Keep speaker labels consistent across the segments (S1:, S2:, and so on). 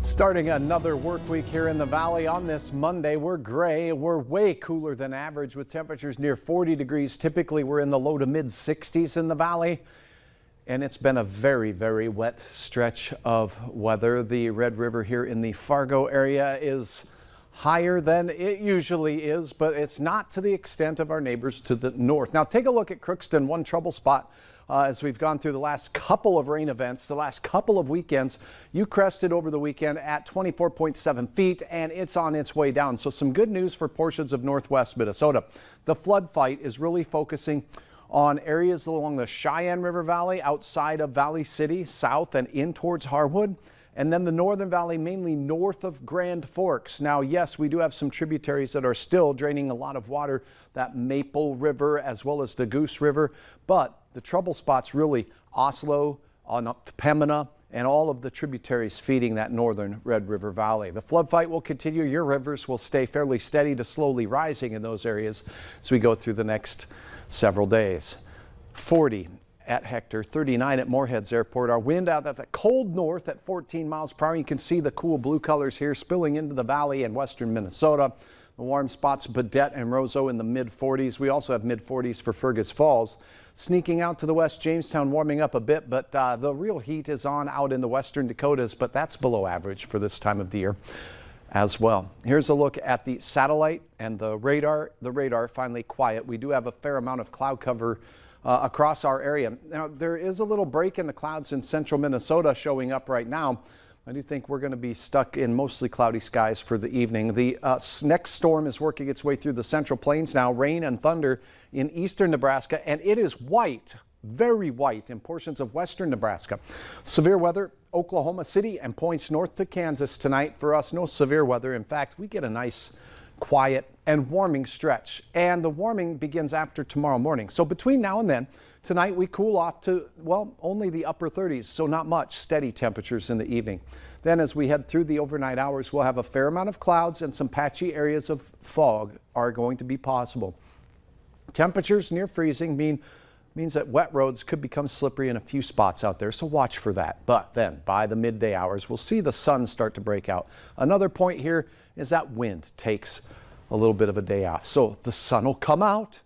S1: Starting another work week here in the valley on this Monday. We're gray. We're way cooler than average with temperatures near 40 degrees. Typically, we're in the low to mid 60s in the valley. And it's been a very, very wet stretch of weather. The Red River here in the Fargo area is higher than it usually is, but it's not to the extent of our neighbors to the north. Now take a look at Crookston, one trouble spot. As we've gone through the last couple of rain events, the last couple of weekends, you crested over the weekend at 24.7 feet and it's on its way down. So some good news for portions of northwest Minnesota. The flood fight is really focusing on areas along the Cheyenne River Valley, outside of Valley City, south and in towards Harwood. And then the northern valley, mainly north of Grand Forks. Now, yes, we do have some tributaries that are still draining a lot of water, that Maple River as well as the Goose River. But the trouble spots really Oslo on up to Pembina and all of the tributaries feeding that northern Red River Valley. The flood fight will continue. Your rivers will stay fairly steady to slowly rising in those areas as we go through the next several days. 40 at Hector, 39 at Moorheads Airport. Our wind out at the cold north at 14 miles per hour. You can see the cool blue colors here spilling into the valley and western Minnesota. The warm spots, Baudette and Roseau in the mid 40s. We also have mid 40s for Fergus Falls. Sneaking out to the west, Jamestown warming up a bit, but the real heat is on out in the western Dakotas, but that's below average for this time of the year as well. Here's a look at the satellite and the radar. The radar finally quiet. We do have a fair amount of cloud cover across our area. Now, there is a little break in the clouds in central Minnesota showing up right now. I do think we're going to be stuck in mostly cloudy skies for the evening. The next storm is working its way through the central plains now. Rain and thunder in eastern Nebraska, and it is white, very white in portions of western Nebraska. Severe weather, Oklahoma City and points north to Kansas tonight. For us, no severe weather. In fact, we get a nice quiet and warming stretch, and the warming begins after tomorrow morning. So between now and then, tonight we cool off to, well, only the upper 30s, so not much. Steady temperatures in the evening. Then as we head through the overnight hours, we'll have a fair amount of clouds and some patchy areas of fog are going to be possible. Temperatures near freezing means that wet roads could become slippery in a few spots out there, so watch for that. But then by the midday hours, we'll see the sun start to break out. Another point here is that wind takes a little bit of a day off. So the sun will come out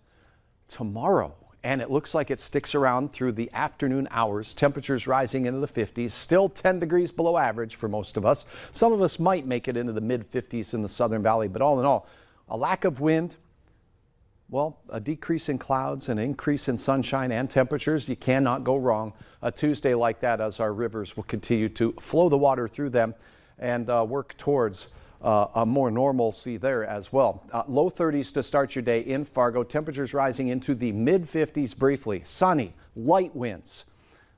S1: tomorrow, and it looks like it sticks around through the afternoon hours. Temperatures rising into the 50s, still 10 degrees below average for most of us. Some of us might make it into the mid 50s in the Southern Valley, but all in all, a lack of wind, well, a decrease in clouds, an increase in sunshine and temperatures. You cannot go wrong a Tuesday like that, as our rivers will continue to flow the water through them and work towards a more normalcy there as well. Low 30s to start your day in Fargo. Temperatures rising into the mid 50s briefly. Sunny, light winds.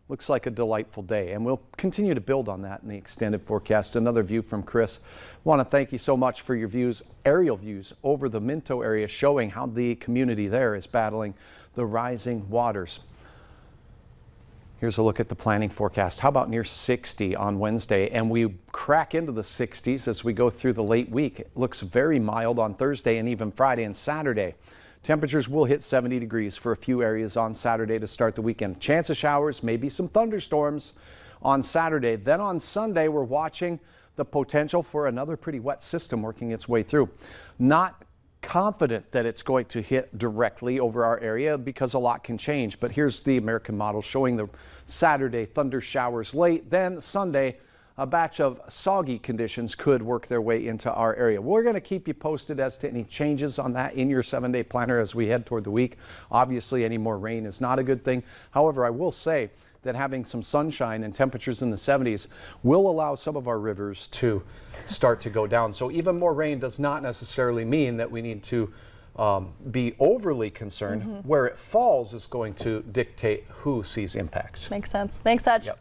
S1: Looks like a delightful day, and we'll continue to build on that in the extended forecast. Another view from Chris. Want to thank you so much for your views, aerial views over the Minto area, showing how the community there is battling the rising waters. Here's a look at the planning forecast. How about near 60 on Wednesday? And we crack into the 60s as we go through the late week. It looks very mild on Thursday and even Friday and Saturday. Temperatures will hit 70 degrees for a few areas on Saturday to start the weekend. Chance of showers, maybe some thunderstorms on Saturday. Then on Sunday, we're watching the potential for another pretty wet system working its way through. Not confident that it's going to hit directly over our area because a lot can change. But here's the American model showing the Saturday thunder showers late. Then Sunday, a batch of soggy conditions could work their way into our area. We're going to keep you posted as to any changes on that in your 7-day planner as we head toward the week. Obviously, any more rain is not a good thing. However, I will say that having some sunshine and temperatures in the 70s will allow some of our rivers to start to go down. So even more rain does not necessarily mean that we need to be overly concerned. Where it falls is going to dictate who sees impacts.
S2: Makes sense. Thanks, Saj.
S1: Yep.